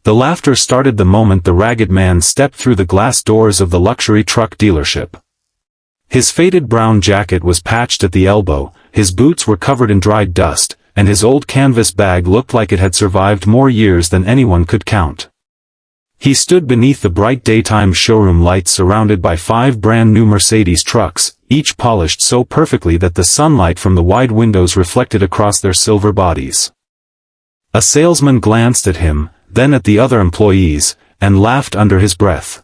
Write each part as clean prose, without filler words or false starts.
The laughter started the moment the ragged man stepped through the glass doors of the luxury truck dealership. His faded brown jacket was patched at the elbow, his boots were covered in dried dust, and his old canvas bag looked like it had survived more years than anyone could count. He stood beneath the bright daytime showroom lights surrounded by 5 brand-new Mercedes trucks, each polished so perfectly that the sunlight from the wide windows reflected across their silver bodies. A salesman glanced at him, then at the other employees, and laughed under his breath.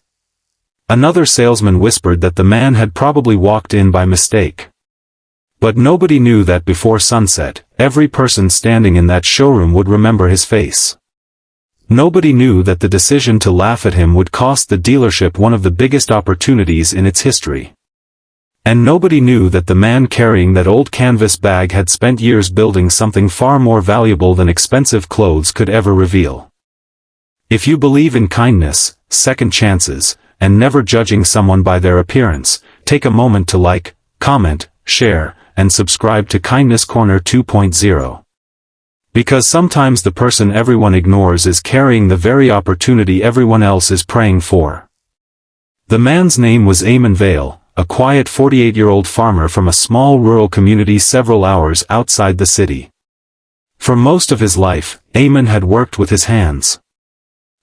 Another salesman whispered that the man had probably walked in by mistake. But nobody knew that before sunset, every person standing in that showroom would remember his face. Nobody knew that the decision to laugh at him would cost the dealership one of the biggest opportunities in its history. And nobody knew that the man carrying that old canvas bag had spent years building something far more valuable than expensive clothes could ever reveal. If you believe in kindness, second chances, and never judging someone by their appearance, take a moment to like, comment, share, and subscribe to Kindness Corner 2.0. Because sometimes the person everyone ignores is carrying the very opportunity everyone else is praying for. The man's name was Eamon Vale, a quiet 48-year-old farmer from a small rural community several hours outside the city. For most of his life, Eamon had worked with his hands.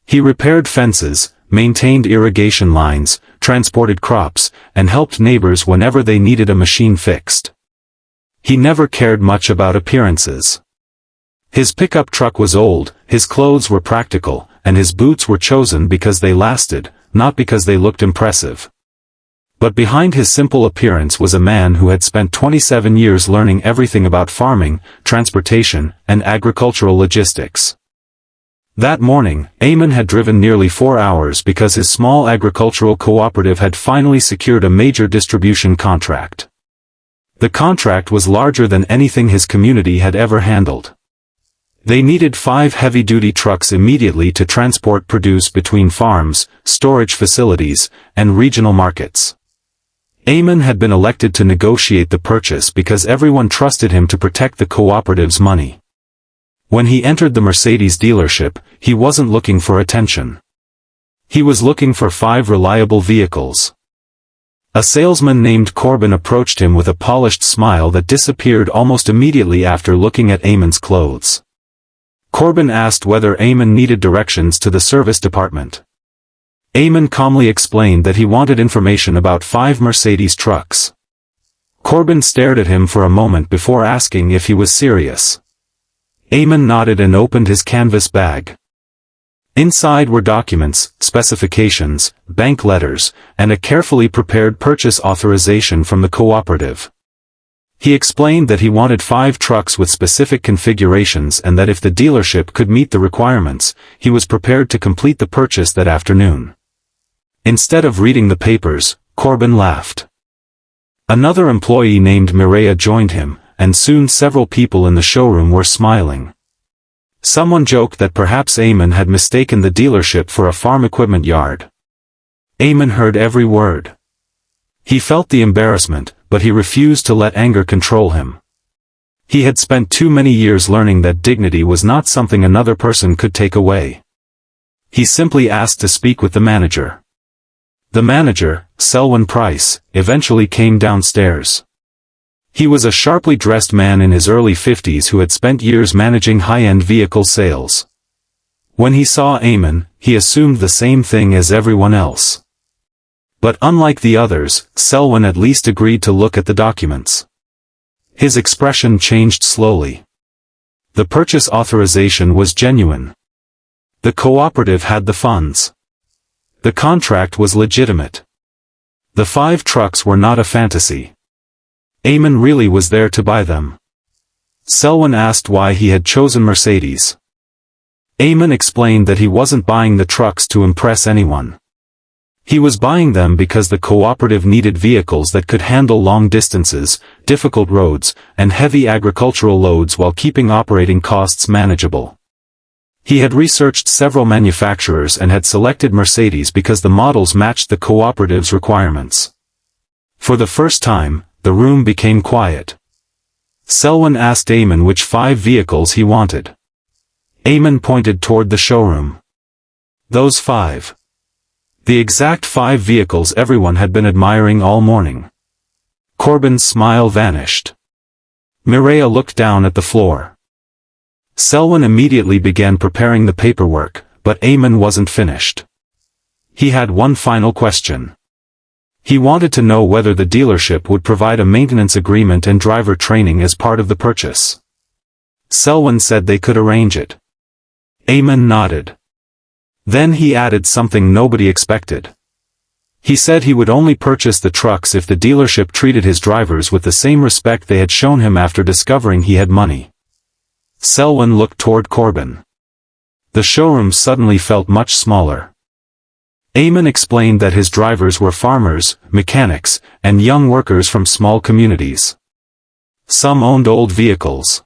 He repaired fences, maintained irrigation lines, transported crops, and helped neighbors whenever they needed a machine fixed. He never cared much about appearances. His pickup truck was old, his clothes were practical, and his boots were chosen because they lasted, not because they looked impressive. But behind his simple appearance was a man who had spent 27 years learning everything about farming, transportation, and agricultural logistics. That morning, Eamon had driven nearly 4 hours because his small agricultural cooperative had finally secured a major distribution contract. The contract was larger than anything his community had ever handled. They needed 5 heavy-duty trucks immediately to transport produce between farms, storage facilities, and regional markets. Eamon had been elected to negotiate the purchase because everyone trusted him to protect the cooperative's money. When he entered the Mercedes dealership, he wasn't looking for attention. He was looking for 5 reliable vehicles. A salesman named Corbin approached him with a polished smile that disappeared almost immediately after looking at Eamon's clothes. Corbin asked whether Eamon needed directions to the service department. Eamon calmly explained that he wanted information about 5 Mercedes trucks. Corbin stared at him for a moment before asking if he was serious. Eamon nodded and opened his canvas bag. Inside were documents, specifications, bank letters, and a carefully prepared purchase authorization from the cooperative. He explained that he wanted 5 trucks with specific configurations and that if the dealership could meet the requirements, he was prepared to complete the purchase that afternoon. Instead of reading the papers, Corbin laughed. Another employee named Mireya joined him, and soon several people in the showroom were smiling. Someone joked that perhaps Eamon had mistaken the dealership for a farm equipment yard. Eamon heard every word. He felt the embarrassment, but he refused to let anger control him. He had spent too many years learning that dignity was not something another person could take away. He simply asked to speak with the manager. The manager, Selwyn Price, eventually came downstairs. He was a sharply dressed man in his early 50s who had spent years managing high-end vehicle sales. When he saw Eamon, he assumed the same thing as everyone else. But unlike the others, Selwyn at least agreed to look at the documents. His expression changed slowly. The purchase authorization was genuine. The cooperative had the funds. The contract was legitimate. The 5 trucks were not a fantasy. Eamon really was there to buy them. Selwyn asked why he had chosen Mercedes. Eamon explained that he wasn't buying the trucks to impress anyone. He was buying them because the cooperative needed vehicles that could handle long distances, difficult roads, and heavy agricultural loads while keeping operating costs manageable. He had researched several manufacturers and had selected Mercedes because the models matched the cooperative's requirements. For the first time, the room became quiet. Selwyn asked Eamon which 5 vehicles he wanted. Eamon pointed toward the showroom. Those 5. The exact 5 vehicles everyone had been admiring all morning. Corbin's smile vanished. Mireya looked down at the floor. Selwyn immediately began preparing the paperwork, but Eamon wasn't finished. He had one final question. He wanted to know whether the dealership would provide a maintenance agreement and driver training as part of the purchase. Selwyn said they could arrange it. Eamon nodded. Then he added something nobody expected. He said he would only purchase the trucks if the dealership treated his drivers with the same respect they had shown him after discovering he had money. Selwyn looked toward Corbin. The showroom suddenly felt much smaller. Eamon explained that his drivers were farmers, mechanics, and young workers from small communities. Some owned old vehicles.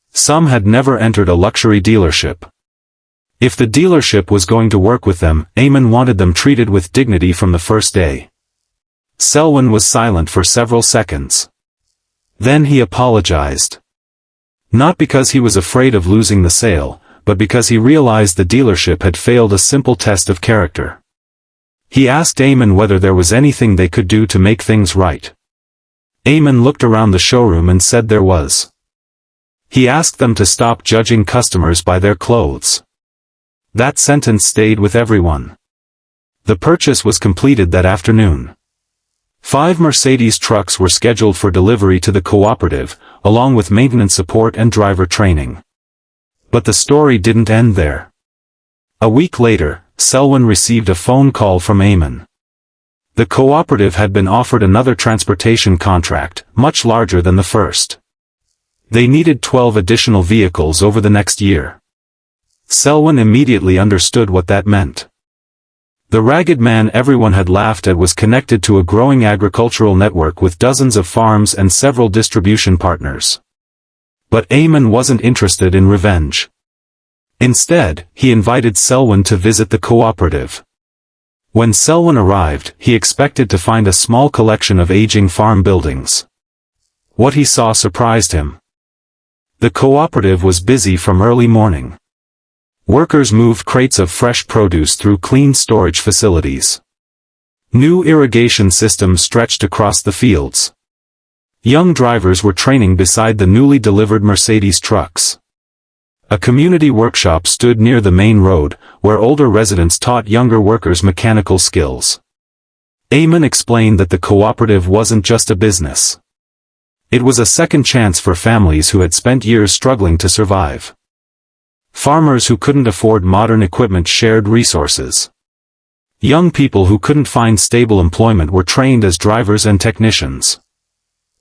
Some had never entered a luxury dealership. If the dealership was going to work with them, Eamon wanted them treated with dignity from the first day. Selwyn was silent for several seconds. Then he apologized. Not because he was afraid of losing the sale, but because he realized the dealership had failed a simple test of character. He asked Eamon whether there was anything they could do to make things right. Eamon looked around the showroom and said there was. He asked them to stop judging customers by their clothes. That sentence stayed with everyone. The purchase was completed that afternoon. 5 Mercedes trucks were scheduled for delivery to the cooperative, along with maintenance support and driver training. But the story didn't end there. A week later, Selwyn received a phone call from Eamon. The cooperative had been offered another transportation contract, much larger than the first. They needed 12 additional vehicles over the next year. Selwyn immediately understood what that meant. The ragged man everyone had laughed at was connected to a growing agricultural network with dozens of farms and several distribution partners. But Eamon wasn't interested in revenge. Instead, he invited Selwyn to visit the cooperative. When Selwyn arrived, he expected to find a small collection of aging farm buildings. What he saw surprised him. The cooperative was busy from early morning. Workers moved crates of fresh produce through clean storage facilities. New irrigation systems stretched across the fields. Young drivers were training beside the newly delivered Mercedes trucks. A community workshop stood near the main road, where older residents taught younger workers mechanical skills. Eamon explained that the cooperative wasn't just a business. It was a second chance for families who had spent years struggling to survive. Farmers who couldn't afford modern equipment shared resources. Young people who couldn't find stable employment were trained as drivers and technicians.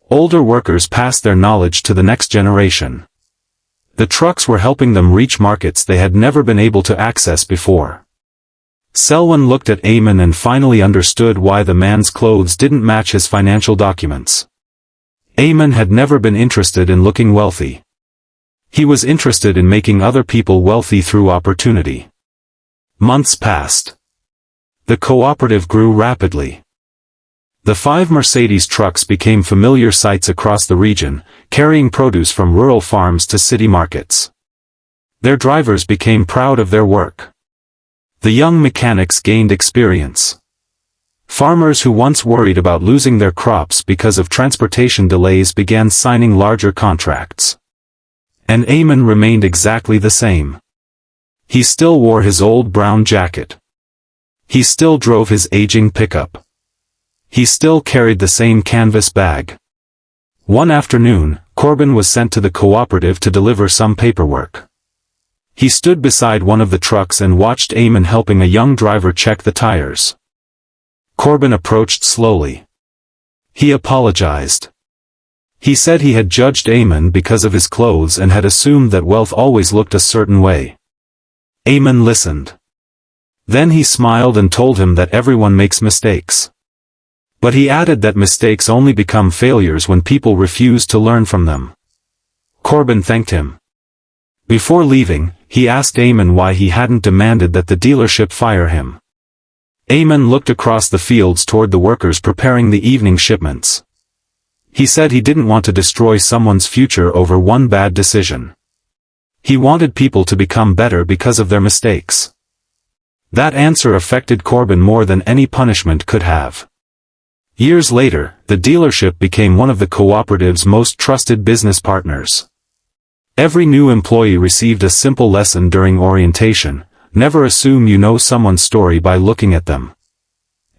Older workers passed their knowledge to the next generation. The trucks were helping them reach markets they had never been able to access before. Selwyn looked at Eamon and finally understood why the man's clothes didn't match his financial documents. Eamon had never been interested in looking wealthy. He was interested in making other people wealthy through opportunity. Months passed. The cooperative grew rapidly. The 5 Mercedes trucks became familiar sights across the region, carrying produce from rural farms to city markets. Their drivers became proud of their work. The young mechanics gained experience. Farmers who once worried about losing their crops because of transportation delays began signing larger contracts. And Eamon remained exactly the same. He still wore his old brown jacket. He still drove his aging pickup. He still carried the same canvas bag. One afternoon, Corbin was sent to the cooperative to deliver some paperwork. He stood beside one of the trucks and watched Eamon helping a young driver check the tires. Corbin approached slowly. He apologized. He said he had judged Eamon because of his clothes and had assumed that wealth always looked a certain way. Eamon listened. Then he smiled and told him that everyone makes mistakes. But he added that mistakes only become failures when people refuse to learn from them. Corbin thanked him. Before leaving, he asked Eamon why he hadn't demanded that the dealership fire him. Eamon looked across the fields toward the workers preparing the evening shipments. He said he didn't want to destroy someone's future over one bad decision. He wanted people to become better because of their mistakes. That answer affected Corbin more than any punishment could have. Years later, the dealership became one of the cooperative's most trusted business partners. Every new employee received a simple lesson during orientation: never assume you know someone's story by looking at them.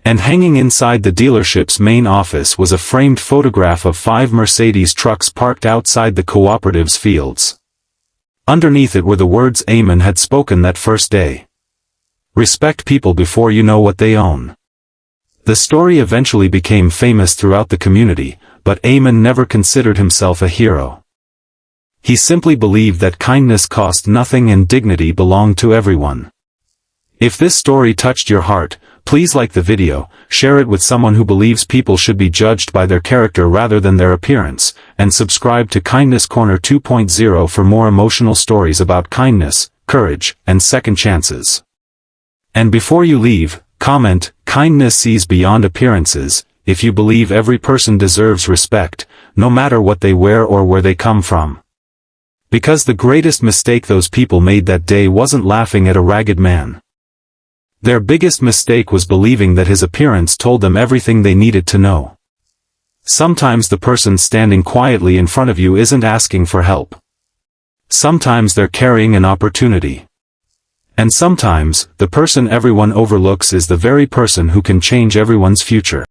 And hanging inside the dealership's main office was a framed photograph of 5 Mercedes trucks parked outside the cooperative's fields. Underneath it were the words Eamon had spoken that first day. Respect people before you know what they own. The story eventually became famous throughout the community, but Eamon never considered himself a hero. He simply believed that kindness cost nothing and dignity belonged to everyone. If this story touched your heart, please like the video, share it with someone who believes people should be judged by their character rather than their appearance, and subscribe to Kindness Corner 2.0 for more emotional stories about kindness, courage, and second chances. And before you leave, comment, "Kindness sees beyond appearances," if you believe every person deserves respect, no matter what they wear or where they come from. Because the greatest mistake those people made that day wasn't laughing at a ragged man. Their biggest mistake was believing that his appearance told them everything they needed to know. Sometimes the person standing quietly in front of you isn't asking for help. Sometimes they're carrying an opportunity. And sometimes, the person everyone overlooks is the very person who can change everyone's future.